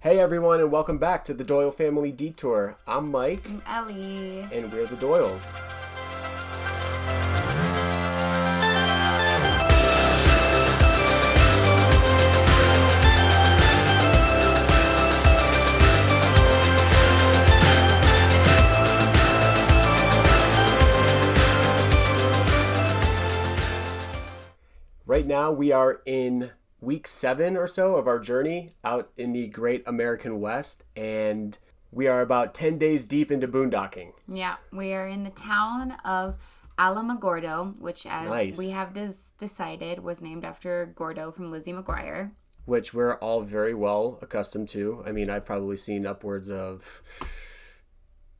Hey everyone, and welcome back to the Doyle Family Detour. I'm Mike. I'm Ellie. And we're the Doyles. Right now we are in week 7 or so of our journey out in the great American West, and we are about 10 days deep into boondocking. Yeah, we are in the town of Alameda, which, as we have decided, was named after Gordo from Lizzie McGuire. Which we're all very well accustomed to. I mean, I've probably seen upwards of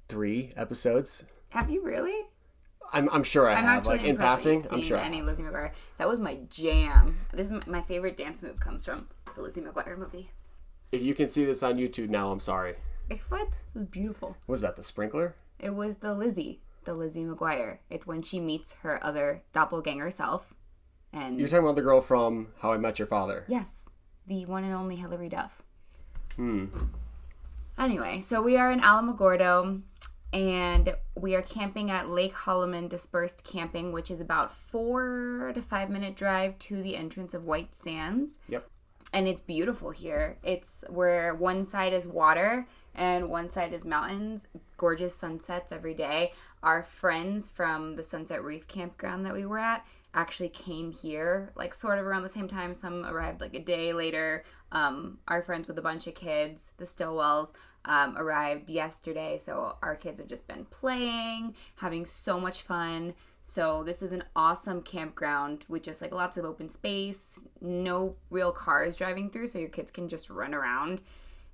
3 episodes. Have you really? I'm sure I have. Like in passing, I'm sure. Any Lizzie McGuire. That was my jam. This is my favorite dance move. Comes from the Lizzie McGuire movie. If you can see this on YouTube now, I'm sorry. What? This was beautiful. Was that the sprinkler? It was the Lizzie McGuire. It's when she meets her other doppelganger self. And you're talking about the girl from How I Met Your Father. Yes, the one and only Hilary Duff. Anyway, so we are in Alameda. And we are camping at Lake Holloman Dispersed Camping, which is about 4 to 5 minute drive to the entrance of White Sands. Yep. And it's beautiful here. It's where one side is water and one side is mountains. Gorgeous sunsets every day. Our friends from the Sunset Reef Campground that we were at actually came here, like sort of around the same time. Some arrived like a day later. Our friends with a bunch of kids, the Stillwells, arrived yesterday. So our kids have just been playing, having so much fun. So this is an awesome campground with just like lots of open space, no real cars driving through, so your kids can just run around,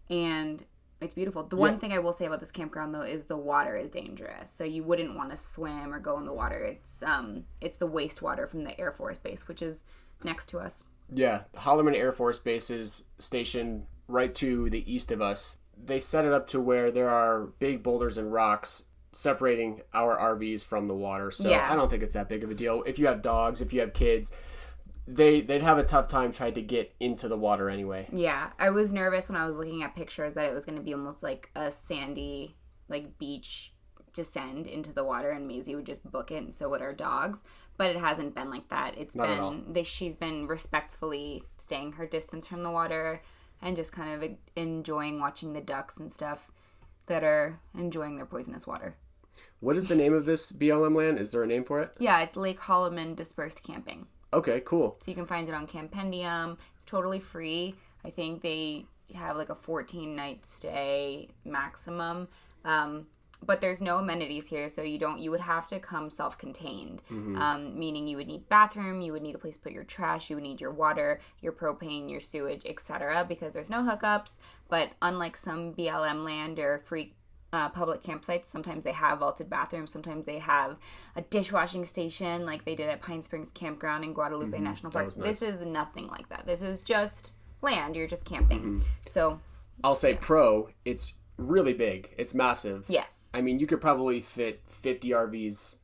and it's beautiful. The one thing I will say about this campground though is the water is dangerous, so you wouldn't want to swim or go in the water. It's the wastewater from the Air Force Base, which is next to us. Yeah, Holloman Air Force Base is stationed right to the east of us. They set it up to where there are big boulders and rocks separating our RVs from the water. So yeah. I don't think it's that big of a deal. If you have dogs, if you have kids, they'd have a tough time trying to get into the water anyway. Yeah, I was nervous when I was looking at pictures that it was going to be almost like a sandy like beach descend into the water, and Maisie would just book it, and so would our dogs. But it hasn't been like that. It's Not at all. She's been respectfully staying her distance from the water and just kind of enjoying watching the ducks and stuff that are enjoying their poisonous water. What is the name of this BLM land? Is there a name for it? Yeah, it's Lake Holloman Dispersed Camping. Okay, cool. So you can find it on Campendium. It's totally free. I think they have like a 14-night stay maximum. But there's no amenities here, so you would have to come self-contained, meaning you would need bathroom, you would need a place to put your trash, you would need your water, your propane, your sewage, etc., because there's no hookups. But unlike some BLM land or free public campsites, sometimes they have vaulted bathrooms, sometimes they have a dishwashing station like they did at Pine Springs Campground in Guadalupe National Park. Nice. This is nothing like that. This is just land. You're just camping. So I'll say pro, it's really big. It's massive. Yes. I mean, you could probably fit 50 RVs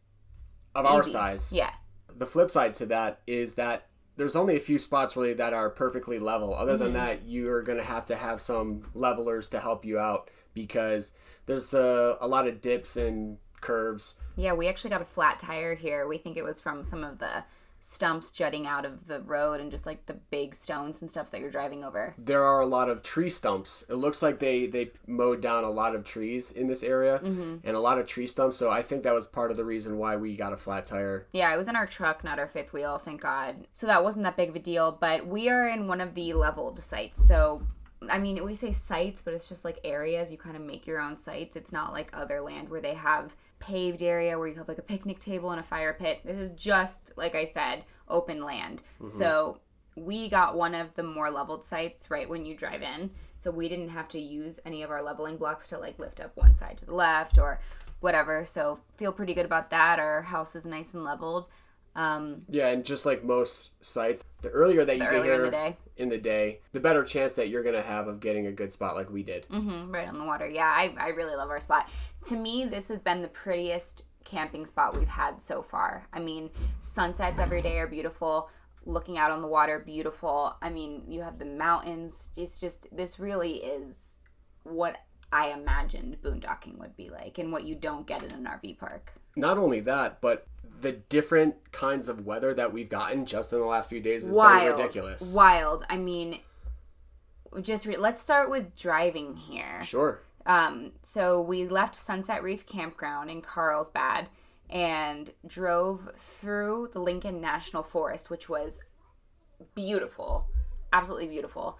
of our size. Yeah. The flip side to that is that there's only a few spots really that are perfectly level. Other than that, you're going to have some levelers to help you out because there's a lot of dips and curves. Yeah, we actually got a flat tire here. We think it was from some of the stumps jutting out of the road and just like the big stones and stuff that you're driving over. There are a lot of tree stumps. It looks like they mowed down a lot of trees in this area and a lot of tree stumps. So I think that was part of the reason why we got a flat tire. Yeah, it was in our truck, not our fifth wheel, thank God. So that wasn't that big of a deal, but we are in one of the leveled sites. So I mean, we say sites, but it's just like areas. You kind of make your own sites. It's not like other land where they have paved area where you have like a picnic table and a fire pit. This is just, like I said, open land. So we got one of the more leveled sites right when you drive in. So we didn't have to use any of our leveling blocks to like lift up one side to the left or whatever. So feel pretty good about that. Our house is nice and leveled. Yeah, and just like most sites, the earlier that you get here in the day, the better chance that you're going to have of getting a good spot like we did. Right on the water. Yeah, I really love our spot. To me, this has been the prettiest camping spot we've had so far. I mean, sunsets every day are beautiful. looking out on the water, beautiful. I mean, you have the mountains. It's just, this really is what I imagined boondocking would be like and what you don't get in an RV park. Not only that, but the different kinds of weather that we've gotten just in the last few days has been ridiculous. Wild. I mean, let's start with driving here. Sure. So we left Sunset Reef Campground in Carlsbad and drove through the Lincoln National Forest, which was beautiful, absolutely beautiful,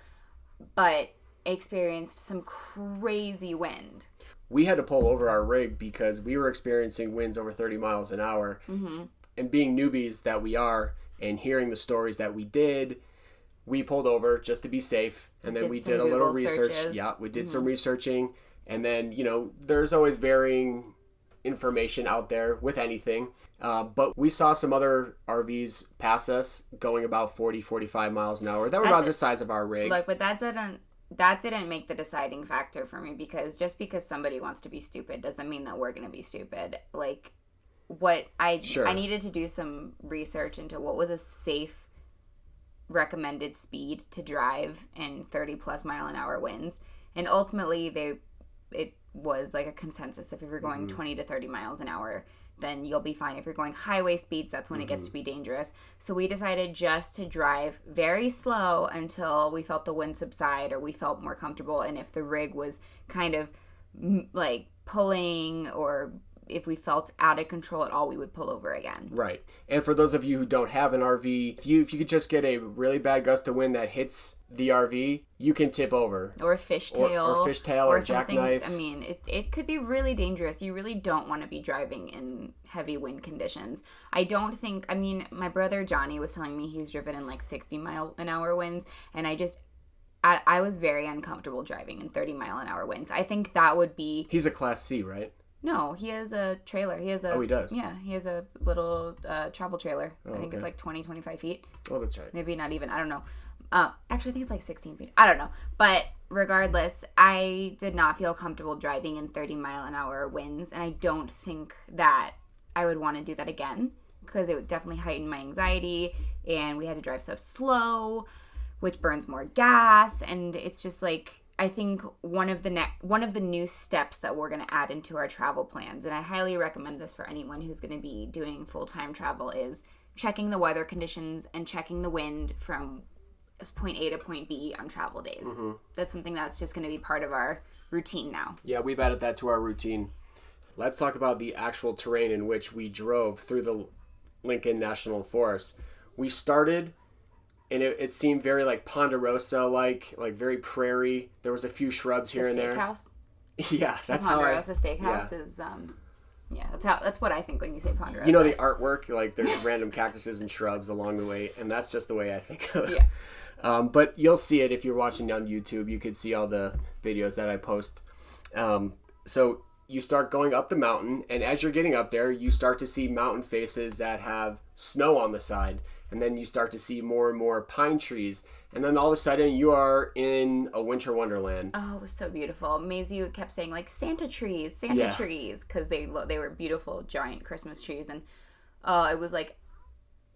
but experienced some crazy wind. We had to pull over our rig because we were experiencing winds over 30 miles an hour. Mm-hmm. And being newbies that we are and hearing the stories that we did, we pulled over just to be safe. And then we did a little research. Yeah, we did some researching. And then, there's always varying information out there with anything. But we saw some other RVs pass us going about 40, 45 miles an hour. That were about the size of our rig. Look, but that didn't make the deciding factor for me, because just because somebody wants to be stupid doesn't mean that we're going to be stupid. Like, I needed to do some research into what was a safe recommended speed to drive in 30 plus mile an hour winds. And ultimately it was like a consensus. If you're going 20 to 30 miles an hour, then you'll be fine. If you're going highway speeds, that's when it gets to be dangerous. So we decided just to drive very slow until we felt the wind subside or we felt more comfortable. And if the rig was kind of like pulling, or if we felt out of control at all, we would pull over again. Right. And for those of you who don't have an RV, if you could just get a really bad gust of wind that hits the RV, you can tip over. Or a fishtail. Or jackknife. I mean, it could be really dangerous. You really don't want to be driving in heavy wind conditions. My brother Johnny was telling me he's driven in like 60 mile an hour winds, and I was very uncomfortable driving in 30 mile an hour winds. I think that would be... He's a Class C, right? No, he has a trailer. He does? Yeah, he has a little travel trailer. I think it's like 20, 25 feet. Oh, that's right. Maybe not even. I don't know. Actually, I think it's like 16 feet. I don't know. But regardless, I did not feel comfortable driving in 30 mile an hour winds. And I don't think that I would want to do that again, because it would definitely heighten my anxiety. And we had to drive so slow, which burns more gas. And it's just like... I think one of the new steps that we're going to add into our travel plans, and I highly recommend this for anyone who's going to be doing full-time travel, is checking the weather conditions and checking the wind from point A to point B on travel days. Mm-hmm. That's something that's just going to be part of our routine now. Yeah, we've added that to our routine. Let's talk about the actual terrain in which we drove through the Lincoln National Forest. We started... And it seemed very like Ponderosa-like very prairie. There was a few shrubs here and there. Steakhouse? Yeah, that's how Ponderosa Steakhouse is. That's what I think when you say Ponderosa. You know the artwork, like there's random cactuses and shrubs along the way, and that's just the way I think of it. Yeah. But you'll see it if you're watching on YouTube. You could see all the videos that I post. So you start going up the mountain, and as you're getting up there, you start to see mountain faces that have snow on the side. And then you start to see more and more pine trees. And then all of a sudden, you are in a winter wonderland. Oh, it was so beautiful. Maisie kept saying, like, Santa trees, because they were beautiful, giant Christmas trees. And it was, like,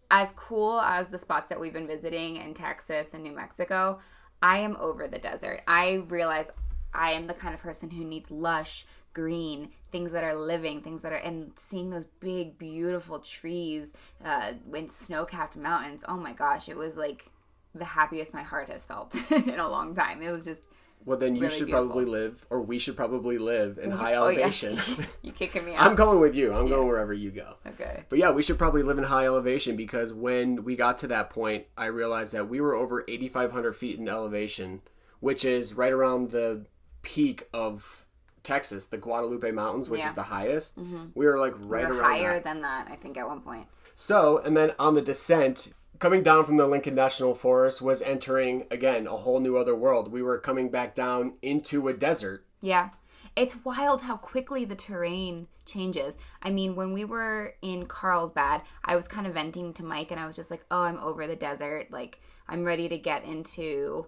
as cool as the spots that we've been visiting in Texas and New Mexico. I am over the desert. I realize I am the kind of person who needs lush, green, things that are living, and seeing those big, beautiful trees in Snowcapped Mountains. Oh my gosh, it was like the happiest my heart has felt in a long time. It was just Well, then you really should beautiful. Probably live, or we should probably live in high elevation. Yeah. You kicking me out. I'm going with you. I'm going wherever you go. Okay. But yeah, we should probably live in high elevation, because when we got to that point, I realized that we were over 8,500 feet in elevation, which is right around the peak of Texas, the Guadalupe Mountains, which is the highest. Mm-hmm. We were like right around higher than that, I think, at one point. So, and then on the descent, coming down from the Lincoln National Forest was entering, again, a whole new other world. We were coming back down into a desert. Yeah. It's wild how quickly the terrain changes. I mean, when we were in Carlsbad, I was kind of venting to Mike, and I was just like, oh, I'm over the desert. Like, I'm ready to get into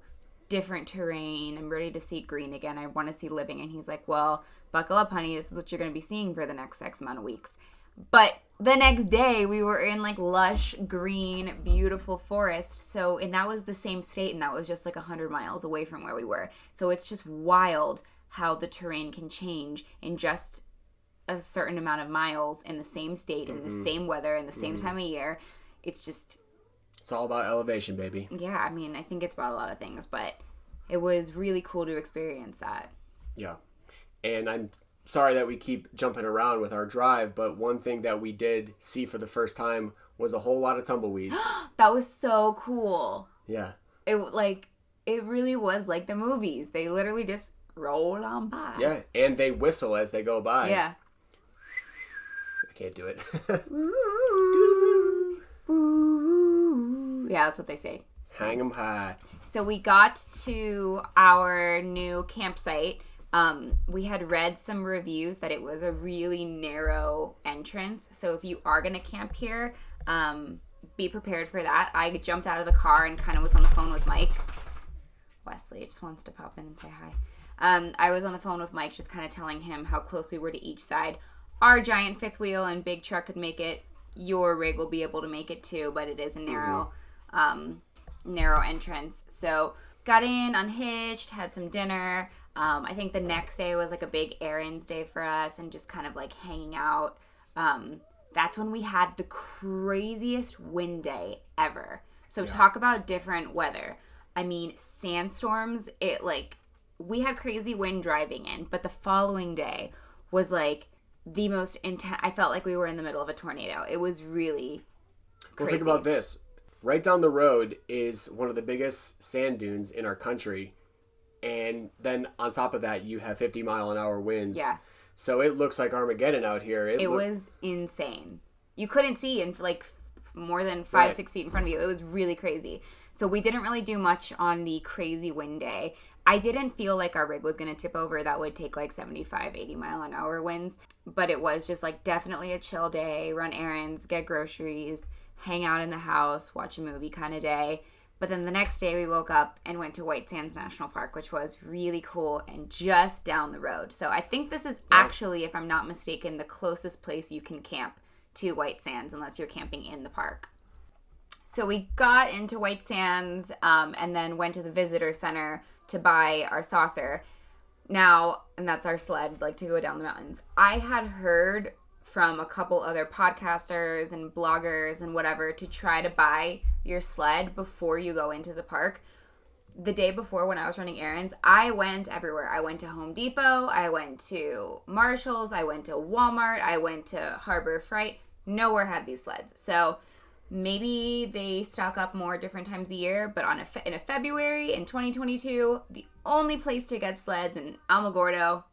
different terrain. I'm ready to see green again. I want to see living. And he's like, well, buckle up, honey. This is what you're going to be seeing for the next X amount of weeks. But the next day, we were in, like, lush, green, beautiful forest. So, and that was the same state, and that was just, like, 100 miles away from where we were. So it's just wild how the terrain can change in just a certain amount of miles in the same state, in the same weather, in the same time of year. It's just... It's all about elevation, baby. Yeah, I mean, I think it's about a lot of things, but it was really cool to experience that. Yeah. And I'm sorry that we keep jumping around with our drive, but one thing that we did see for the first time was a whole lot of tumbleweeds. That was so cool. Yeah. It really was like the movies. They literally just roll on by. Yeah, and they whistle as they go by. Yeah. I can't do it. Yeah, that's what they say. Hang 'em high. So we got to our new campsite. We had read some reviews that it was a really narrow entrance. So if you are going to camp here, be prepared for that. I jumped out of the car and kind of was on the phone with Mike. Wesley just wants to pop in and say hi. I was on the phone with Mike just kind of telling him how close we were to each side. Our giant fifth wheel and big truck could make it. Your rig will be able to make it too, but it is a narrow entrance. So got in, unhitched, had some dinner. I think the next day was like a big errands day for us and just kind of like hanging out. That's when we had the craziest wind day ever. So talk about different weather. I mean, sandstorms, we had crazy wind driving in, but the following day was like the most intense. I felt like we were in the middle of a tornado. It was really crazy. Well, think about this. Right down the road is one of the biggest sand dunes in our country. And then on top of that, you have 50-mile-an-hour winds. Yeah. So it looks like Armageddon out here. It was insane. You couldn't see in like more than 5-6 feet in front of you. It was really crazy. So we didn't really do much on the crazy wind day. I didn't feel like our rig was going to tip over. That would take like 75, 80-mile-an-hour winds. But it was just like definitely a chill day, run errands, get groceries, hang out in the house, watch a movie kind of day. But then the next day we woke up and went to White Sands National Park, which was really cool and just down the road. So I think this is actually, if I'm not mistaken, the closest place you can camp to White Sands unless you're camping in the park. So we got into White Sands and then went to the visitor center to buy our saucer. Now, and that's our sled, like to go down the mountains. I had heard from a couple other podcasters and bloggers and whatever to try to buy your sled before you go into the park. The day before when I was running errands, I went everywhere. I went to Home Depot, I went to Marshall's, I went to Walmart, I went to Harbor Freight. Nowhere had these sleds. So maybe they stock up more different times a year, but in a February in 2022, the only place to get sleds in Alameda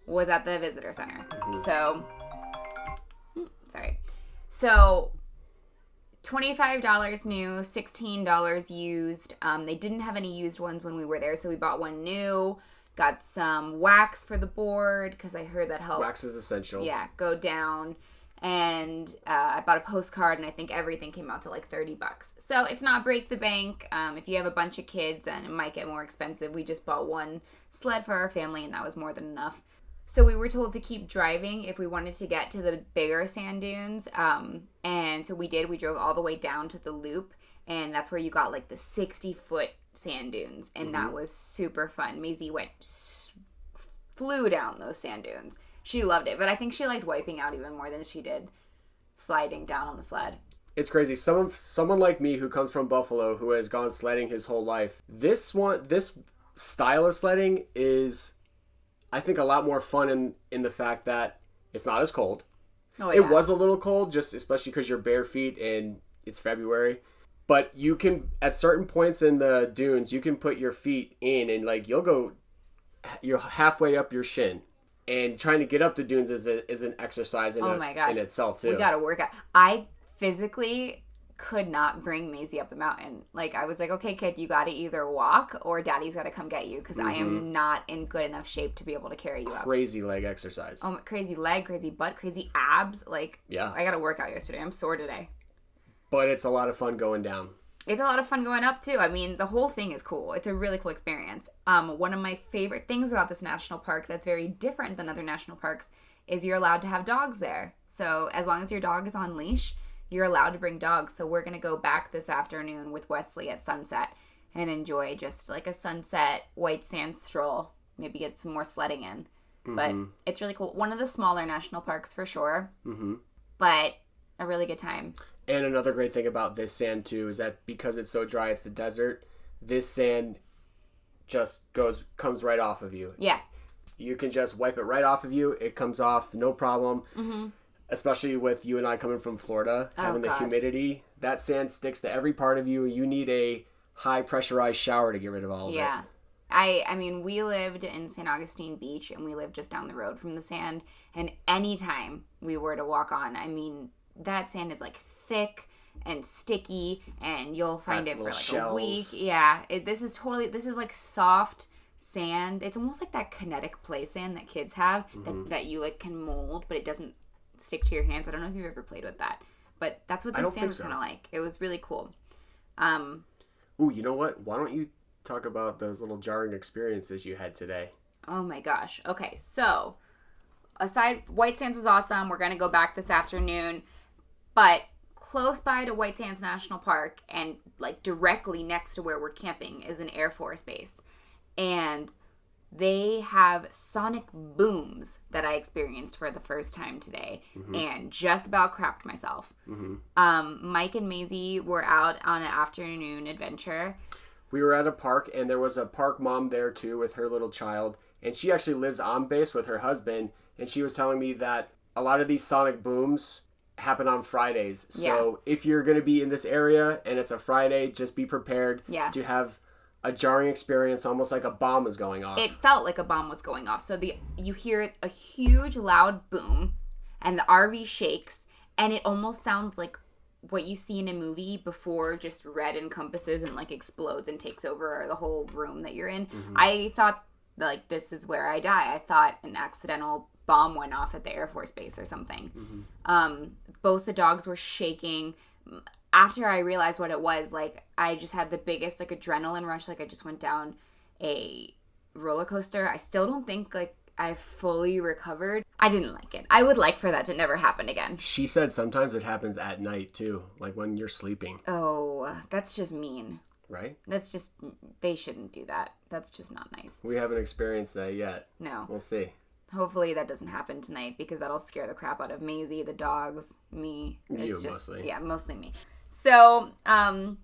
was at the visitor center. So $25 new, $16 used. They didn't have any used ones when we were there, so we bought one new. Got some wax for the board because I heard that helps. Wax is essential. Yeah, go down. And I bought a postcard, and I think everything came out to like $30. So it's not break the bank. If you have a bunch of kids, and it might get more expensive. We just bought one sled for our family, and that was more than enough. So we were told to keep driving if we wanted to get to the bigger sand dunes. And so we did. We drove all the way down to the loop, and that's where you got like the 60-foot sand dunes. And that was super fun. Maisie flew down those sand dunes. She loved it, but I think she liked wiping out even more than she did sliding down on the sled. It's crazy. Someone like me who comes from Buffalo, who has gone sledding his whole life, this style of sledding is, I think, a lot more fun in the fact that it's not as cold. Oh, yeah. It was a little cold, just especially because you're bare feet and it's February. But you can, at certain points in the dunes, you can put your feet in and like you're halfway up your shin. And trying to get up the dunes is an exercise in itself, too. We got to work out. I physically could not bring Maisie up the mountain. Like, I was like, okay, kid, you got to either walk or daddy's got to come get you because I am not in good enough shape to be able to carry you up. Crazy leg exercise. Oh, crazy leg, crazy butt, crazy abs. Like, yeah. I got to work out yesterday. I'm sore today. But it's a lot of fun going down. It's a lot of fun going up, too. I mean, the whole thing is cool. It's a really cool experience. One of my favorite things about this national park that's very different than other national parks is you're allowed to have dogs there. So as long as your dog is on leash, you're allowed to bring dogs. So we're going to go back this afternoon with Wesley at sunset and enjoy just like a sunset white sand stroll. Maybe get some more sledding in. But it's really cool. One of the smaller national parks for sure. But a really good time. And another great thing about this sand too is that because it's so dry, it's the desert, this sand just comes right off of you. Yeah. You can just wipe it right off of you. It comes off, no problem. Especially with you and I coming from Florida, having the humidity. That sand sticks to every part of you. You need a high pressurized shower to get rid of all of it. Yeah. I mean, we lived in St. Augustine Beach, and we lived just down the road from the sand. And anytime we were to walk on, I mean, that sand is like thick and sticky, and you'll find it for like shells. A week. Yeah. This is like soft sand. It's almost like that kinetic play sand that kids have that you like can mold, but it doesn't stick to your hands. I don't know if you've ever played with that, but that's what this sand was kind of like. It was really cool. Ooh, you know what? Why don't you talk about those little jarring experiences you had today? Oh my gosh. Okay, so aside, White Sands was awesome. We're going to go back this afternoon, but close by to White Sands National Park and like directly next to where we're camping is an Air Force base. And they have sonic booms that I experienced for the first time today and just about crapped myself. Mike and Maisie were out on an afternoon adventure. We were at a park, and there was a park mom there too with her little child. And she actually lives on base with her husband. And she was telling me that a lot of these sonic booms happen on Fridays. So if you're going to be in this area and it's a Friday, just be prepared to have a jarring experience, almost like a bomb is going off. It felt like a bomb was going off. So you hear a huge loud boom and the RV shakes, and it almost sounds like what you see in a movie before just red encompasses and like explodes and takes over the whole room that you're in. I thought like this is where I die. I thought an accidental bomb went off at the Air Force Base or something. Both the dogs were shaking. After I realized what it was, like, I just had the biggest, like, adrenaline rush. Like, I just went down a roller coaster. I still don't think, like, I fully recovered. I didn't like it. I would like for that to never happen again. She said sometimes it happens at night, too. Like, when you're sleeping. Oh, that's just mean. Right? That's just, they shouldn't do that. That's just not nice. We haven't experienced that yet. No. We'll see. Hopefully that doesn't happen tonight, because that'll scare the crap out of Maisie, the dogs, me. It's mostly. Yeah, mostly me. So, coming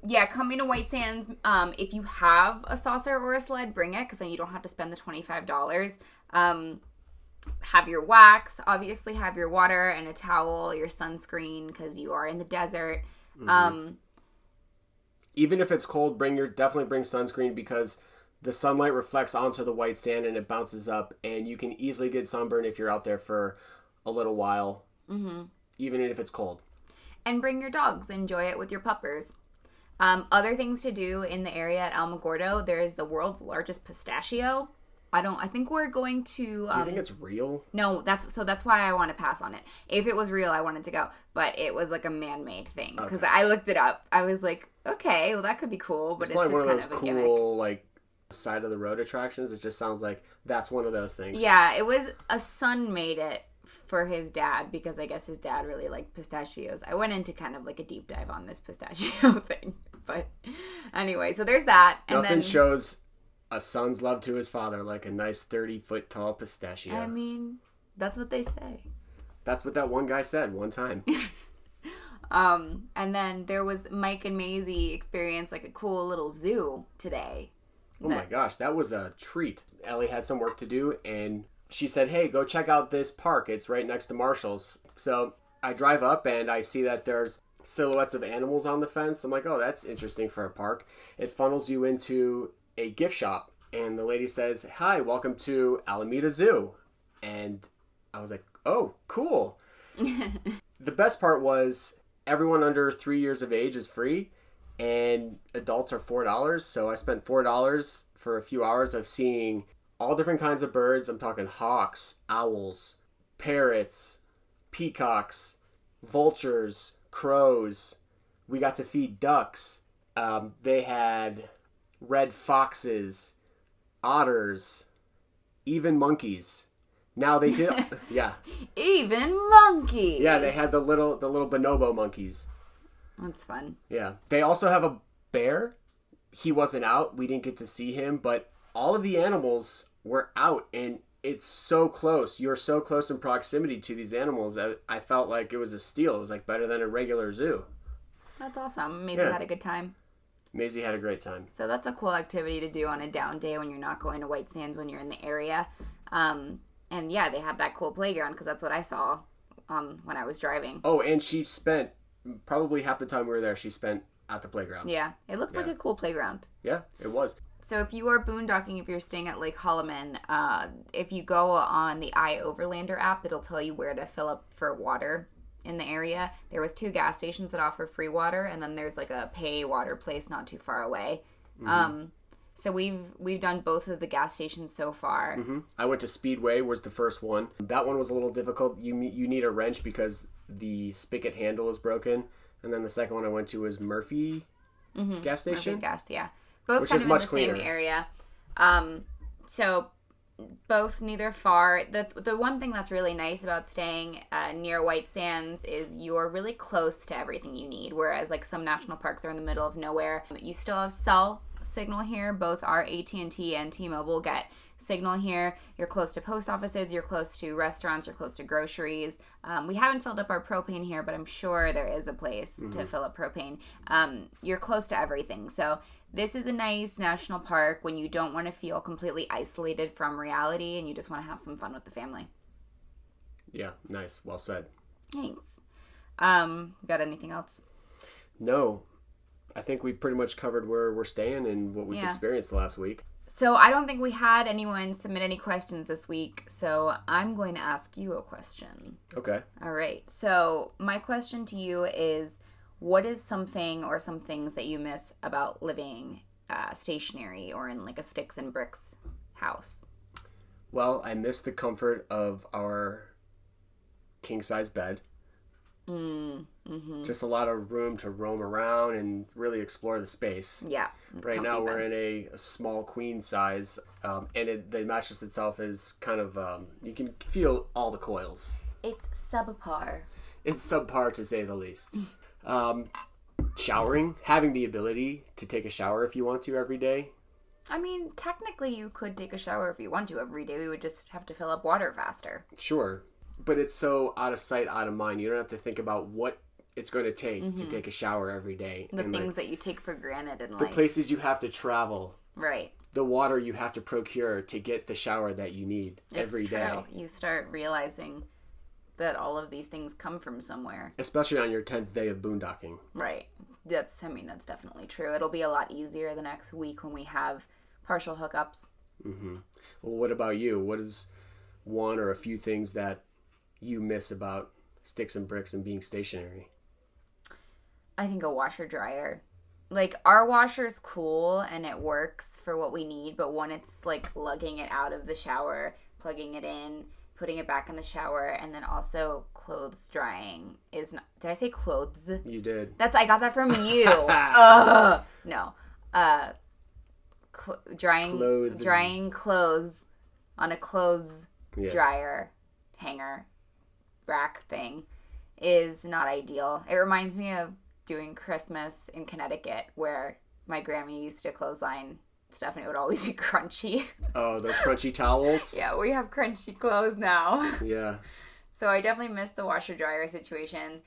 to White Sands, if you have a saucer or a sled, bring it, because then you don't have to spend the $25. Have your wax, obviously have your water and a towel, your sunscreen, because you are in the desert. Even if it's cold, definitely bring sunscreen, because the sunlight reflects onto the white sand and it bounces up, and you can easily get sunburn if you're out there for a little while, even if it's cold. And bring your dogs. Enjoy it with your puppers. Other things to do in the area at Alamogordo, there is the world's largest pistachio. I think we're going to... Do you think it's real? No, that's why I want to pass on it. If it was real, I wanted to go. But it was like a man-made thing. Because I looked it up. I was like, okay, well, that could be cool. But it's just one of kind those of a cool, gimmick. like, side of the road attractions. It just sounds like that's one of those things. Yeah, it was a son made it for his dad, because I guess his dad really liked pistachios. I went into kind of like a deep dive on this pistachio thing. But anyway, so there's that. And Nothing shows a son's love to his father like a nice 30-foot tall pistachio. I mean, that's what they say. That's what that one guy said one time. And then there was Mike and Maisie experience like a cool little zoo today. Oh my gosh, that was a treat. Ellie had some work to do, and she said, hey, go check out this park. It's right next to Marshall's. So I drive up, and I see that there's silhouettes of animals on the fence. I'm like, oh, that's interesting for a park. It funnels you into a gift shop, and the lady says, hi, welcome to Alameda Zoo. And I was like, oh, cool. The best part was everyone under 3 years of age is free, and adults are $4. So I spent $4 for a few hours of seeing all different kinds of birds. I'm talking hawks, owls, parrots, peacocks, vultures, crows. We got to feed ducks. They had red foxes, otters, even monkeys. Now they did, yeah. Even monkeys. Yeah, they had the little bonobo monkeys. That's fun. Yeah. They also have a bear. He wasn't out. We didn't get to see him, but all of the animals were out, and it's so close. You're so close in proximity to these animals. I felt like it was a steal. It was like better than a regular zoo. That's awesome. Maisie had a good time. Maisie had a great time. So that's a cool activity to do on a down day when you're not going to White Sands when you're in the area. And yeah, they have that cool playground because that's what I saw when I was driving. Oh, and she spent probably half the time we were there, she spent at the playground. Yeah, it looked like a cool playground. Yeah, it was. So if you are boondocking, if you're staying at Lake Holloman, if you go on the iOverlander app, it'll tell you where to fill up for water in the area. There was 2 gas stations that offer free water, and then there's like a pay water place not too far away. Mm-hmm. So we've done both of the gas stations so far. Mm-hmm. I went to Speedway, was the first one. That one was a little difficult. You need a wrench because the spigot handle is broken. And then the second one I went to was Murphy gas station. Murphy's gas, yeah. Both which kind is of much in the cleaner. same area. So both neither far. The one thing that's really nice about staying near White Sands is you're really close to everything you need. Whereas like some national parks are in the middle of nowhere. You still have cell signal here. Both our AT&T and T-Mobile get signal here. You're close to post offices, you're close to restaurants, you're close to groceries. We haven't filled up our propane here, but I'm sure there is a place to fill up propane. You're close to everything. So this is a nice national park when you don't want to feel completely isolated from reality and you just want to have some fun with the family. Yeah, nice. Well said. Thanks. Got anything else? No. I think we pretty much covered where we're staying and what we've experienced last week. So I don't think we had anyone submit any questions this week, so I'm going to ask you a question. Okay. All right. So my question to you is, what is something or some things that you miss about living stationary or in like a sticks and bricks house? Well, I miss the comfort of our king-size bed. Mm-hmm. Just a lot of room to roam around and really explore the space. Yeah. Right now we're in a small queen size, and the mattress itself is kind of, you can feel all the coils. It's subpar. It's subpar to say the least. Showering, having the ability to take a shower if you want to every day. I mean, technically you could take a shower if you want to every day. We would just have to fill up water faster. Sure. But it's so out of sight, out of mind. You don't have to think about what it's going to take to take a shower every day. The things that you take for granted in life. The places you have to travel. Right. The water you have to procure to get the shower that you need every day. It's true. You start realizing that all of these things come from somewhere. Especially on your 10th day of boondocking. Right. That's definitely true. It'll be a lot easier the next week when we have partial hookups. Mm-hmm. Well, what about you? What is one or a few things that you miss about sticks and bricks and being stationary? I think a washer dryer. Like, our washer's cool and it works for what we need, but when it's like lugging it out of the shower, plugging it in, putting it back in the shower, and then also clothes drying is not... Did I say clothes? You did. I got that from you. No. Drying clothes on a clothes dryer hanger rack thing is not ideal. It reminds me of doing Christmas in Connecticut where my grandma used to clothesline stuff and it would always be crunchy. Oh, those crunchy towels? Yeah, we have crunchy clothes now. Yeah. So I definitely miss the washer dryer situation.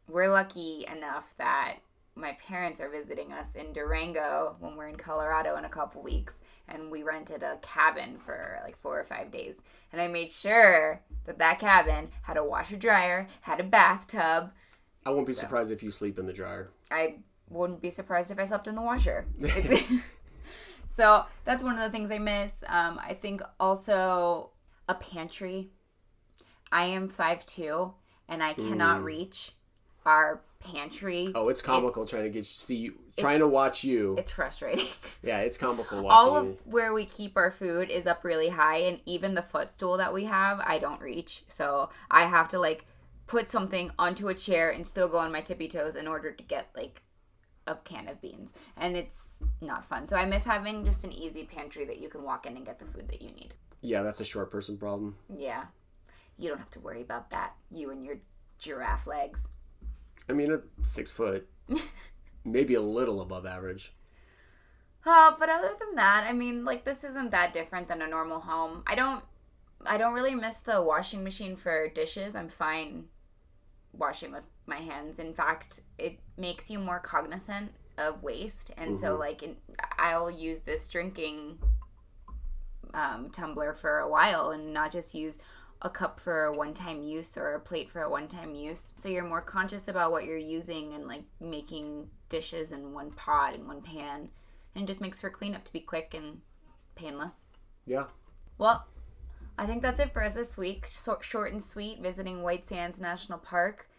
We're lucky enough that my parents are visiting us in Durango when we're in Colorado in a couple weeks, and we rented a cabin for like 4 or 5 days. And I made sure that cabin had a washer dryer, had a bathtub. I won't be surprised if you sleep in the dryer. I wouldn't be surprised if I slept in the washer. So that's one of the things I miss. I think also a pantry. I am 5'2", and I cannot reach our pantry. Oh, it's comical trying to watch you. It's frustrating. Yeah, it's comical watching All of where we keep our food is up really high, and even the footstool that we have, I don't reach. So I have to like put something onto a chair and still go on my tippy toes in order to get like a can of beans, and it's not fun. So I miss having just an easy pantry that you can walk in and get the food that you need. Yeah, that's a short person problem. Yeah. You don't have to worry about that. You and your giraffe legs. I mean, I'm 6 foot. Maybe a little above average. But other than that, I mean, like, this isn't that different than a normal home. I don't really miss the washing machine for dishes. I'm fine washing with my hands. In fact, it makes you more cognizant of waste. And so, like, I'll use this drinking tumbler for a while and not just use a cup for a one-time use or a plate for a one-time use. So you're more conscious about what you're using and, like, making dishes in one pot and one pan. And it just makes for cleanup to be quick and painless. Yeah. Well, I think that's it for us this week. Short and sweet, visiting White Sands National Park.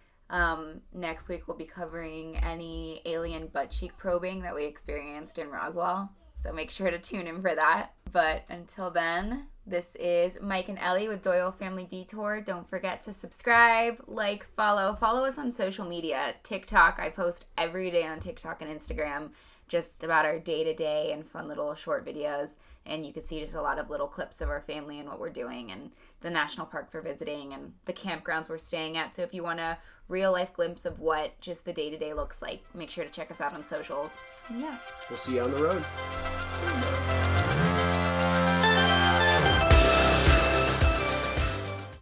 Next week we'll be covering any alien butt cheek probing that we experienced in Roswell. So make sure to tune in for that. But until then, this is Mike and Ellie with Doyle Family Detour. Don't forget to subscribe, like, follow. Follow us on social media. TikTok. I post every day on TikTok and Instagram just about our day-to-day and fun little short videos. And you can see just a lot of little clips of our family and what we're doing and the national parks we're visiting and the campgrounds we're staying at. So if you want a real-life glimpse of what just the day-to-day looks like, make sure to check us out on socials. And yeah. We'll see you on the road.